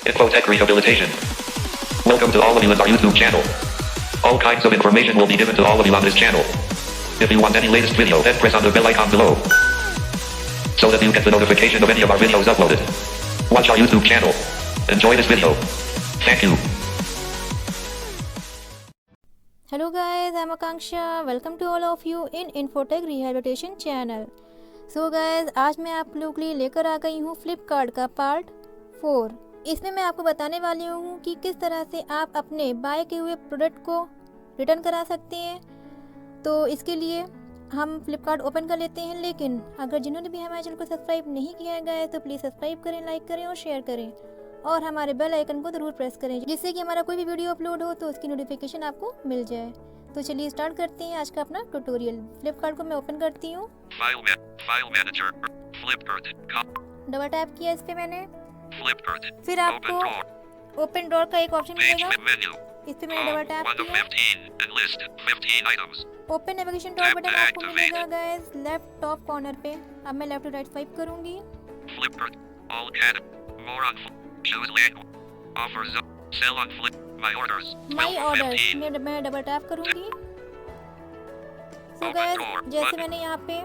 Infotech Rehabilitation. Welcome to all of you in our YouTube channel. All kinds of information will be given to all of you on this channel. If you want any latest video, then press on the bell icon below, so that you get the notification of any of our videos uploaded. Watch our YouTube channel. Enjoy this video. Thank you. Hello guys, I'm Akanksha. Welcome to all of you in Infotech Rehabilitation channel. So guys, आज मैं आप लोगों के लिए लेकर आ गई हूँ फ्लिपकार्ट का पार्ट 4। इसमें मैं आपको बताने वाली हूँ कि किस तरह से आप अपने बाय किए हुए प्रोडक्ट को रिटर्न करा सकते हैं। तो इसके लिए हम फ्लिपकार्ट ओपन कर लेते हैं, लेकिन अगर जिन्होंने भी हमारे चैनल को सब्सक्राइब नहीं किया है तो प्लीज़ सब्सक्राइब करें, लाइक करें और शेयर करें और हमारे बेल आइकन को ज़रूर प्रेस करें, जिससे कि हमारा कोई भी वीडियो अपलोड हो तो उसकी नोटिफिकेशन आपको मिल जाए। तो चलिए स्टार्ट करते हैं आज का अपना ट्यूटोरियल। फ्लिपकार्ट को मैं ओपन करती हूँ। डबल टैप किया इस पे मैंने। फिर आपको ओपन ड्रॉर का एक ऑप्शन मिलेगा, इस पे मैंने डबल टैप किया। ओपन नेविगेशन ड्रॉर बटन आपको मिलेगा गाइस लेफ्ट टॉप कॉर्नर पे। अब मैं लेफ्ट टू राइट स्वाइप करूंगी। माई ऑर्डर मैं डबल टैप करूंगी। सो गाइस, जैसे मैंने यहाँ पे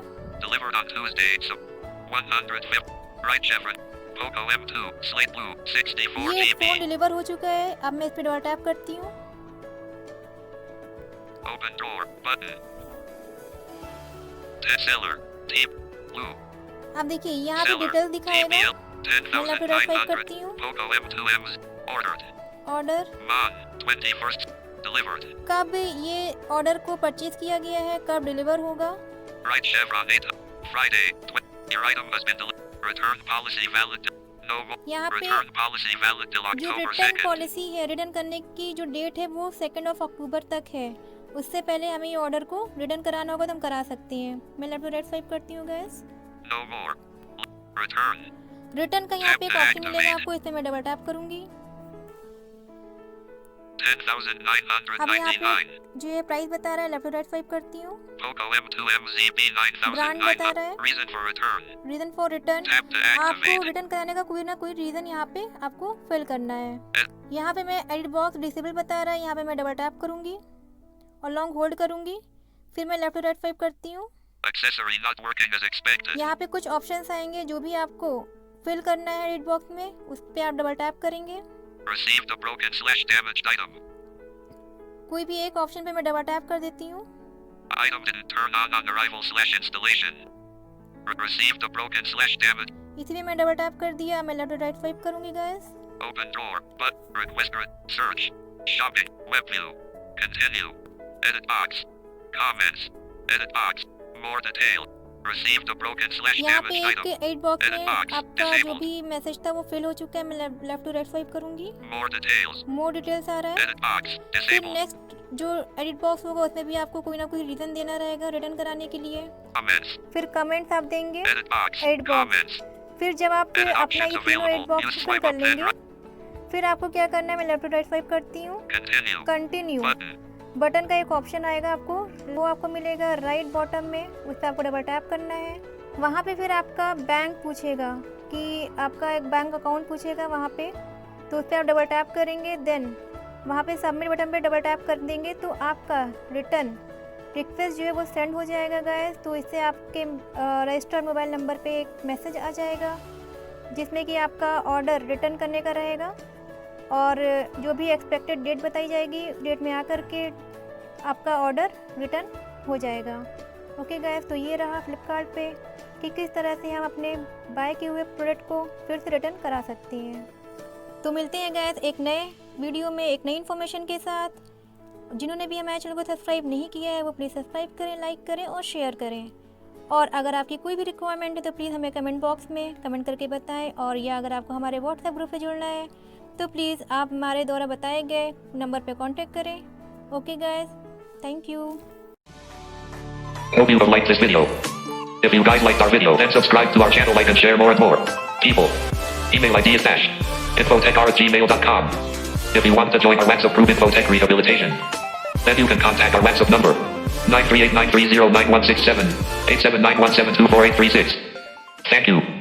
ये फोन डिलीवर हो चुका है। अब मैं इस पे डबल टैप करती हूँ। अब देखिए यहाँ पे डिटेल्स दिखाएगा। मैं लेफ्ट टू राइट स्वाइप करती हूँ। ऑर्डर कब ये ऑर्डर को परचेज किया गया है, कब डिलीवर होगा। यहाँ पे जो रिटर्न पॉलिसी है, रिटर्न करने की जो डेट है वो 2 अक्टूबर तक है। उससे पहले हमें ये ऑर्डर को रिटर्न कराना होगा तो हम करा सकते हैं। मैं लेफ्ट टू राइट स्वाइप करती हूँ गाइस। रिटर्न का यहाँ पे एक ऑप्शन मिलेगा आपको, इसमें मैं डबल टैप करूंगी। अब यहाँ पे जो ये प्राइस बता रहा है, लेफ्ट टू राइट स्वाइप करती हूँ। ब्रांड बता रहा है, रीजन फॉर रिटर्न। आपको रिटर्न कराने का कोई ना कोई रीजन यहाँ पे आपको फिल करना है। यहाँ पे मैं एडिट बॉक्स डिसेबल बता रहा है, यहाँ पे मैं डबल टैप करूंगी और लॉन्ग होल्ड करूंगी। फिर मैं लेफ्ट टू राइट स्वाइप करती हूँ। यहाँ पे कुछ ऑप्शंस आएंगे जो भी आपको फिल करना है एडिट बॉक्स में, उस पे आप डबल टैप करेंगे। कोई भी एक ऑप्शन पे मैं डबल टैप कर देती हूँ। इसी में मैं डबल टैप कर दिया। मैं लेफ्ट राइट स्वाइप करूंगी गाइस। यहाँ पे एक एडिट बॉक्स में आपका जो भी मैसेज था वो फिल हो चुका है। मैं लेफ्ट टू राइट स्वाइप करूंगी। मोर डिटेल्स आ रहा है। फिर नेक्स्ट जो एडिट बॉक्स होगा उसमें भी आपको कोई ना कोई रीजन देना रहेगा रिटर्न कराने के लिए। फिर कमेंट्स आप देंगे एडिट बॉक्स। फिर जब आप अपना ये तीनों एडिट बॉक्स फिल कर लेंगे, फिर आपको क्या करना है, मैं लेफ्ट टू राइट स्वाइप करती हूँ। कंटिन्यू बटन का एक ऑप्शन आएगा आपको, वो आपको मिलेगा राइट बॉटम में, उस पर आपको डबल टैप करना है। वहाँ पे फिर आपका बैंक पूछेगा कि आपका एक बैंक अकाउंट पूछेगा वहाँ पे, तो उस पर आप डबल टैप करेंगे। देन वहाँ पे सबमिट बटन पे डबल टैप कर देंगे तो आपका रिटर्न रिक्वेस्ट जो है वो सेंड हो जाएगा गाइस। तो इससे आपके रजिस्टर्ड मोबाइल नंबर पे एक मैसेज आ जाएगा जिसमें कि आपका ऑर्डर रिटर्न करने का रहेगा और जो भी एक्सपेक्टेड डेट बताई जाएगी, डेट में आकर के आपका ऑर्डर रिटर्न हो जाएगा। ओके गाइस, तो ये रहा फ्लिपकार्ट पे कि किस तरह से हम अपने बाय किए हुए प्रोडक्ट को फिर से रिटर्न करा सकते हैं। तो मिलते हैं गाइस एक नए वीडियो में एक नई इन्फॉर्मेशन के साथ। जिन्होंने भी हमारे चैनल को सब्सक्राइब नहीं किया है वो प्लीज़ सब्सक्राइब करें, लाइक करें और शेयर करें। और अगर आपकी कोई भी रिक्वायरमेंट है तो प्लीज़ हमें कमेंट बॉक्स में कमेंट करके बताएं। और या अगर आपको हमारे व्हाट्सएप ग्रुप से जुड़ना है तो प्लीज़ आप हमारे द्वारा बताए गए नंबर पे कांटेक्ट करें। Okay guys, thank you. Hope you have liked this video. If you guys liked our video, then subscribe to our channel, like and share more and more. People. Email ID is infotech@gmail.com. If you want to join our WhatsApp group Infotech Rehabilitation, then you can contact our WhatsApp number 938-930-9167, 879-172-4836. Thank you.